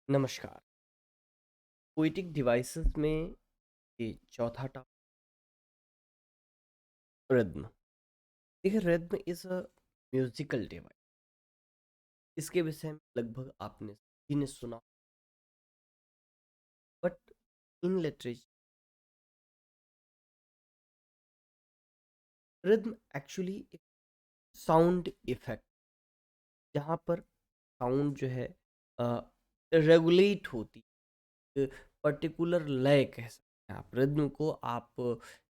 नमस्कार। Poetic devices में ये चौथा टॉपिक रिद्म। देखिए rhythm is a musical device. इसके विषय में लगभग आपने सभी ने सुना। But in literature rhythm actually एक साउंड इफेक्ट, जहाँ पर साउंड जो है रेगुलेट होती है। पर्टिकुलर लय कह सकते हैं आप, रिद्म को आप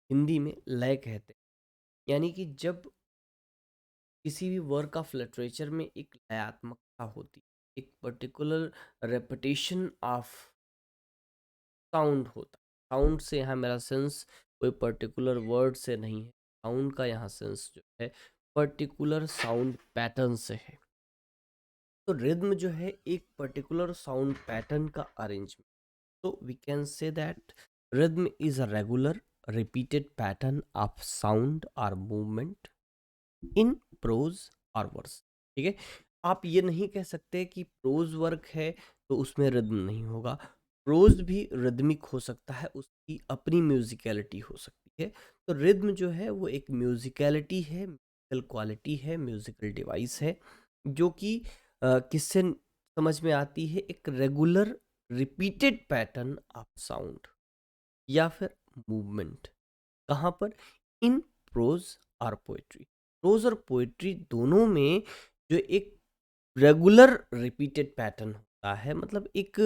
हिंदी में लय कहते हैं। यानी कि जब किसी भी वर्क ऑफ लिटरेचर में एक लयात्मकता होती, एक पर्टिकुलर रेपिटेशन ऑफ साउंड होता। साउंड से यहाँ मेरा सेंस कोई पर्टिकुलर वर्ड से नहीं है। साउंड का यहाँ सेंस जो है पर्टिकुलर साउंड पैटर्न से है। तो रिद्म जो है एक पर्टिकुलर साउंड पैटर्न का अरेंजमेंट। तो we can say that rhythm is a regular repeated pattern of sound और मूवमेंट इन प्रोज और वर्स। ठीक है, आप ये नहीं कह सकते कि प्रोज वर्क है तो उसमें रिद्म नहीं होगा। प्रोज भी रिदमिक हो सकता है, उसकी अपनी म्यूजिकलिटी हो सकती है। तो रिद्म जो है वो एक म्यूजिकलिटी है, म्यूजिकल क्वालिटी है, म्यूजिकल डिवाइस है, जो कि किससे समझ में आती है? एक regular repeated pattern of sound या फिर मूवमेंट। कहाँ पर? इन प्रोज और पोएट्री। प्रोज और पोएट्री दोनों में जो एक रेगुलर रिपीटेड पैटर्न होता है, मतलब एक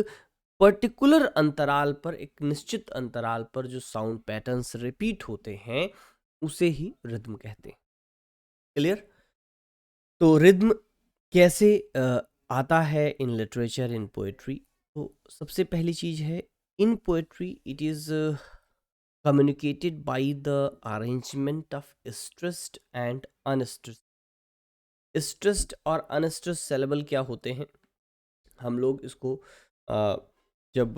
पर्टिकुलर अंतराल पर, एक निश्चित अंतराल पर जो साउंड पैटर्न्स रिपीट होते हैं, उसे ही रिद्म कहते हैं। क्लियर? तो रिद्म कैसे आता है इन लिटरेचर, इन पोएट्री? तो सबसे पहली चीज है, in poetry it is communicated by the arrangement of stressed and unstressed। Stressed और अनस्ट्रेस्ड सिलेबल क्या होते हैं? हम लोग इसको जब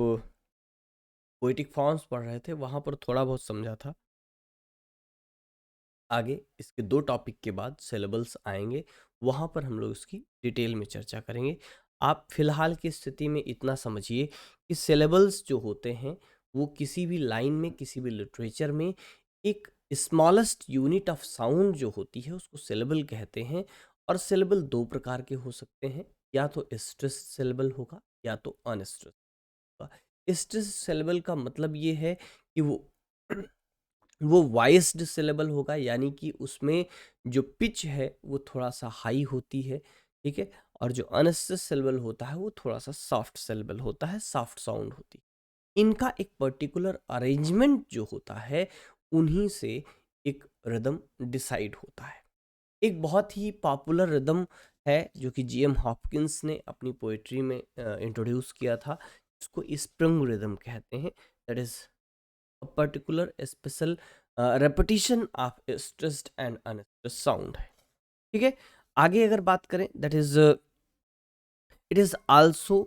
पोएटिक फॉर्म्स पढ़ रहे थे वहाँ पर थोड़ा बहुत समझा था। आगे इसके 2 टॉपिक के बाद सिलेबल्स आएंगे, वहाँ पर हम लोग इसकी डिटेल में चर्चा करेंगे। आप फिलहाल की स्थिति में इतना समझिए कि सिलेबल्स जो होते हैं वो किसी भी लाइन में, किसी भी लिटरेचर में एक स्मॉलेस्ट यूनिट ऑफ साउंड जो होती है उसको सिलेबल कहते हैं। और सिलेबल 2 प्रकार के हो सकते हैं, या तो स्ट्रेस सिलेबल होगा या तो अनस्ट्रेस होगा। स्ट्रेस सिलेबल का मतलब ये है कि वो वॉइस्ड सिलेबल होगा, यानी कि उसमें जो पिच है वो थोड़ा सा हाई होती है। ठीक है, और जो अनस्ट्रेस सिलेबल होता है वो थोड़ा सा सॉफ्ट सिलेबल होता है, सॉफ्ट साउंड होती है। इनका एक पर्टिकुलर अरेंजमेंट जो होता है, उन्हीं से एक रिदम डिसाइड होता है। एक बहुत ही पॉपुलर रिदम है जो कि जीएम हॉपकिंस ने अपनी पोएट्री में इंट्रोड्यूस किया था, इसको स्प्रिंग रिदम कहते हैं। That is a particular special repetition of stressed and unstressed sound है। ठीक है, आगे अगर बात करें, that is it is also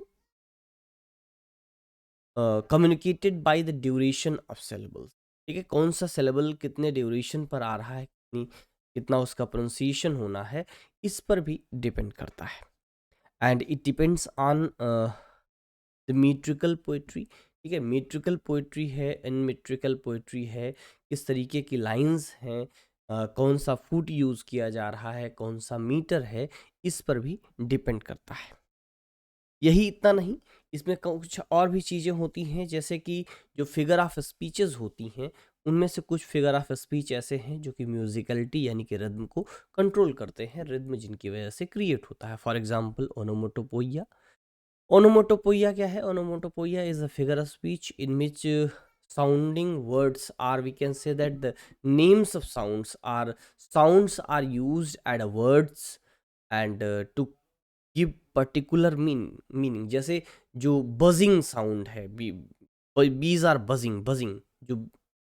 communicated by the duration of syllables. ठीक है, कौन सा सिलेबल कितने ड्यूरेशन पर आ रहा है, कितना उसका प्रोनाउंसिएशन होना है, इस पर भी डिपेंड करता है। And it depends on the metrical poetry. ठीक है, मीट्रिकल पोइट्री है, अनमीट्रिकल पोइट्री है, किस तरीके की लाइंस हैं, कौन सा फुट यूज़ किया जा रहा है, कौन सा मीटर है, इस पर भी डिपेंड करता है। यही इतना नहीं, इसमें कुछ और भी चीज़ें होती हैं, जैसे कि जो फिगर ऑफ स्पीचेस होती हैं, उनमें से कुछ फिगर ऑफ स्पीच ऐसे हैं जो कि म्यूजिकलिटी यानी कि रिद्म को कंट्रोल करते हैं, रिद्म जिनकी वजह से क्रिएट होता है। For example ओनोमोटोपोइया। ओनोमोटोपोइया क्या है? Onomatopoeia is a figure of speech in which sounding words, or we can say that the names of sounds are used at a words and to give particular meaning। जैसे जो buzzing sound है, bees are buzzing, जो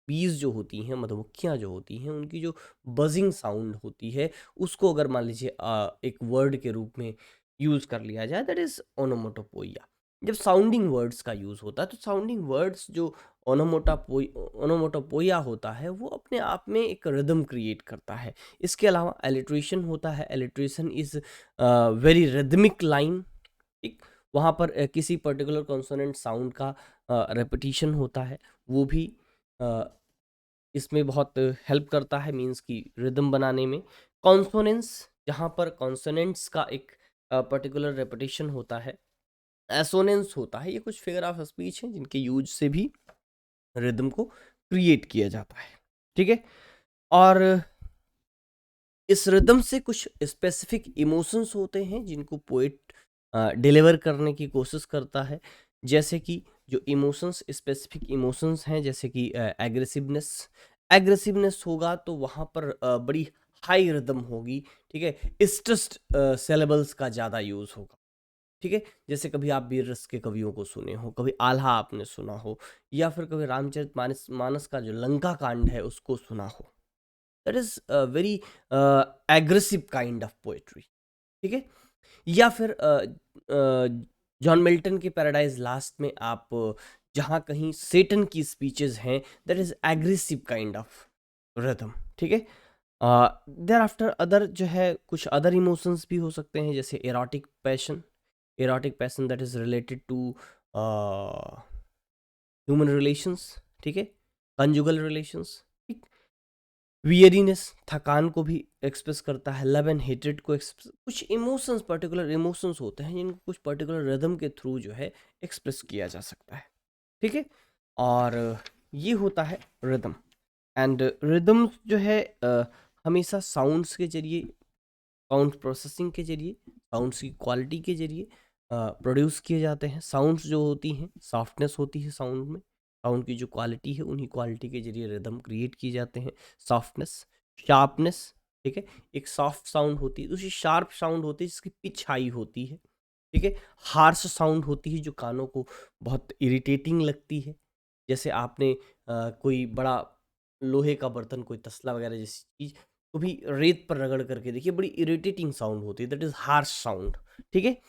बीज जो होती हैं, मधुमक्खियाँ जो होती हैं, उनकी जो बजिंग साउंड होती है, उसको अगर मान लीजिए एक वर्ड के रूप में यूज कर लिया जाए, दैट इज ओनोमोटोपोइया। जब साउंडिंग वर्ड्स का यूज होता है, तो साउंडिंग वर्ड्स जो ओनोमोटोपोइया होता है, वो अपने आप में एक रिदम क्रिएट करता है। इसके अलावा एलिट्रेशन होता है। Alliteration is very rhythmic line. ठीक, वहाँ पर किसी पर्टिकुलर कॉन्सोनेंट साउंड का रेपिटिशन होता है, वो भी अ, इसमें बहुत हेल्प करता है, मीन्स कि रिदम बनाने में। कॉन्सोनेंट्स, जहाँ पर कॉन्सोनेंट्स का एक पर्टिकुलर रेपिटेशन होता है। एसोनेंस होता है, ये कुछ फिगर ऑफ स्पीच हैं जिनके यूज से भी रिदम को क्रिएट किया जाता है, ठीक है। और इस रिदम से कुछ स्पेसिफिक इमोशंस होते हैं जिनको पोएट डिलीवर करने की कोशिश करता है। जैसे कि जो इमोशंस, स्पेसिफिक इमोशंस हैं, जैसे कि एग्रेसिवनेस। एग्रेसिवनेस होगा तो वहाँ पर बड़ी हाई रिदम होगी, ठीक है। स्ट्रेस्ड सिलेबल्स का ज़्यादा यूज़ होगा, ठीक है। जैसे कभी आप वीर रस के कवियों को सुने हो, कभी आल्हा आपने सुना हो, या फिर कभी रामचरित मानस मानस का जो लंका कांड है उसको सुना हो। That is very aggressive kind of poetry, ठीक है। या फिर जॉन मिल्टन के पैराडाइज लास्ट में आप जहाँ कहीं सेटन की स्पीचेस हैं, that is aggressive kind of rhythm, ठीक है। देयर आफ्टर अदर जो है कुछ अदर इमोशंस भी हो सकते हैं, जैसे erotic passion. Erotic passion that is related to human relations, ठीक है, कंजुगल रिलेशंस, ठीक। वियरीनेस, थकान को भी एक्सप्रेस करता है। लव एंड हेट्रेड को एक्सप्रेस, कुछ इमोशंस, पर्टिकुलर इमोशंस होते हैं जिनको कुछ पर्टिकुलर रिदम के थ्रू जो है एक्सप्रेस किया जा सकता है, ठीक है। और ये होता है रिदम। एंड रिदम जो है हमेशा साउंड्स के जरिए, साउंड प्रोसेसिंग के जरिए, साउंड्स की क्वालिटी के जरिए प्रोड्यूस किए जाते हैं। साउंड्स जो होती हैं, सॉफ्टनेस होती है साउंड में, साउंड की जो क्वालिटी है उन्हीं क्वालिटी के जरिए रिदम क्रिएट किए जाते हैं। सॉफ्टनेस, शार्पनेस, ठीक है। एक सॉफ्ट साउंड होती है, दूसरी शार्प साउंड होती है जिसकी पिच हाई होती है, ठीक है। हार्श साउंड होती है जो कानों को बहुत इरिटेटिंग लगती है। जैसे आपने कोई बड़ा लोहे का बर्तन, कोई तसला वगैरह जैसी चीज को भी रेत पर रगड़ करके देखिए, बड़ी इरिटेटिंग साउंड होती है, दैट इज हार्श साउंड, ठीक है।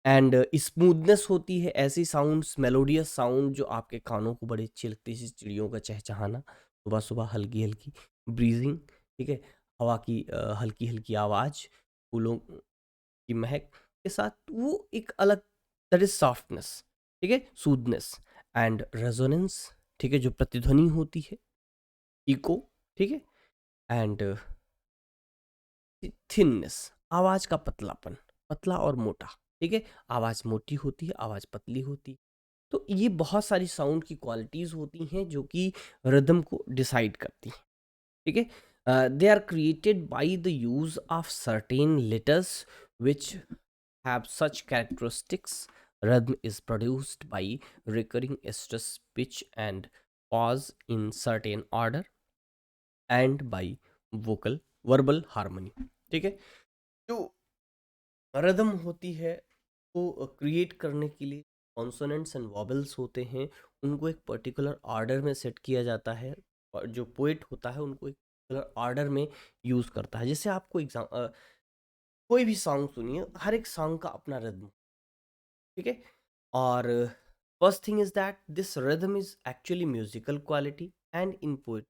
एंड स्मूथनेस होती है ऐसी साउंड्स, मेलोडियस साउंड जो आपके कानों को बड़ी अच्छी लगती है, जैसे चिड़ियों का चहचहाना सुबह सुबह, हल्की हल्की ब्रीजिंग, ठीक है, हवा की हल्की हल्की आवाज़, फूलों की महक के साथ, वो एक अलग, दैट इज सॉफ्टनेस, ठीक है, सूदनेस। एंड रेजोनेंस, ठीक है, जो प्रतिध्वनि होती है, इको, ठीक है। एंड थिननेस, आवाज का पतलापन, पतला और मोटा, ठीक है। आवाज मोटी होती है, आवाज पतली होती है। तो ये बहुत सारी साउंड की क्वालिटीज होती हैं जो कि रिदम को डिसाइड करती हैं, ठीक है। They are created by the use of certain letters which have such characteristics. Rhythm is produced by recurring stress, pitch, and pause in certain order, and by vocal verbal harmony, ठीक है। जो rhythm होती है को create करने के लिए consonants and वॉबल्स होते हैं, उनको एक पर्टिकुलर ऑर्डर में सेट किया जाता है, और जो पोएट होता है उनको एक पर्टिकुलर ऑर्डर में यूज करता है। जैसे आपको कोई भी सॉन्ग सुनिए, हर एक सॉन्ग का अपना रिदम, ठीक है। और first thing is that this rhythm is actually musical quality and in poet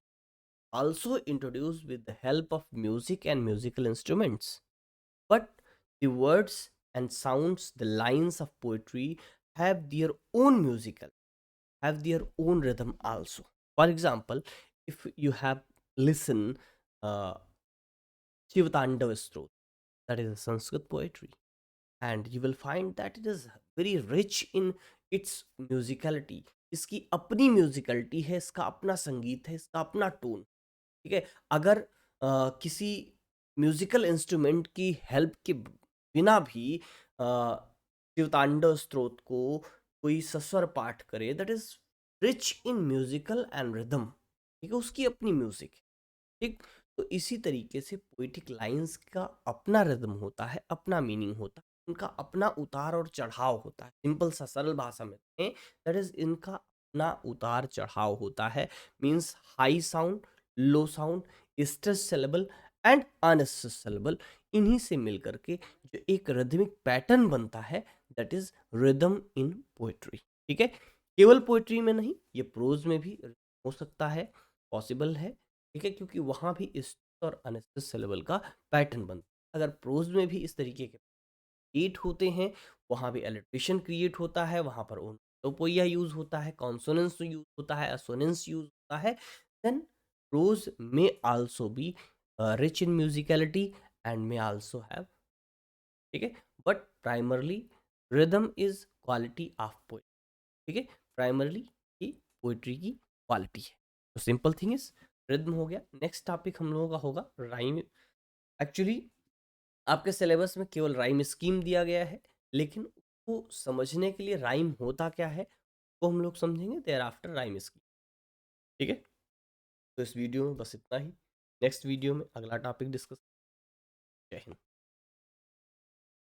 also introduced with the help of music and musical instruments. But the words and sounds, the lines of poetry have their own musical, have their own rhythm also. For example, if you have listened Shivatandav Stroth, that is a Sanskrit poetry, and you will find that it is very rich in its musicality. इसकी अपनी musicality है, इसका अपना संगीत है, इसका अपना tone, ठीक है। अगर किसी म्यूजिकल इंस्ट्रूमेंट की हेल्प के बिना भी शिवतांडव स्त्रोत को कोई सस्वर पाठ करे, that is rich in musical and rhythm, ठीक है, उसकी अपनी म्यूजिक, ठीक। तो इसी तरीके से पोइटिक लाइंस का अपना रिदम होता है, अपना मीनिंग होता है, उनका अपना उतार और चढ़ाव होता है। सिंपल सा सरल भाषा में दैट इज इनका अपना उतार चढ़ाव होता है। Means high sound, low sound, stress syllable and unstress syllable, इन्हीं से मिलकर के जो एक रिदमिक पैटर्न बनता है, that is rhythm in poetry, ठीक है। केवल पोएट्री में नहीं, ये प्रोज में भी हो सकता है, पॉसिबल है, ठीक है, क्योंकि वहां भी स्ट्रेस और अनस्ट्रेस सिलेबल का पैटर्न बनता है। अगर प्रोज में भी इस तरीके के एट होते हैं, वहाँ भी एलिट्रेशन क्रिएट होता है, वहाँ पर ओनोटोपोइया यूज होता है, कॉन्सोनेंस यूज होता है, असोनेंस यूज होता है. Then prose may also be rich in musicality and may also have, ठीक है, but primarily rhythm is quality of poetry. ठीक है, प्राइमरली ये पोइट्री की क्वालिटी है. तो सिंपल थिंग इज रिदम हो गया. नेक्स्ट टॉपिक हम लोगों का होगा राइम. एक्चुअली आपके सिलेबस में केवल राइम स्कीम दिया गया है, लेकिन उसको समझने के लिए राइम होता क्या है वो हम लोग समझेंगे देयर आफ्टर राइम स्कीम. ठीक है, तो इस वीडियो में बस इतना ही. नेक्स्ट वीडियो में अगला टॉपिक डिस्कस. जय हिंद.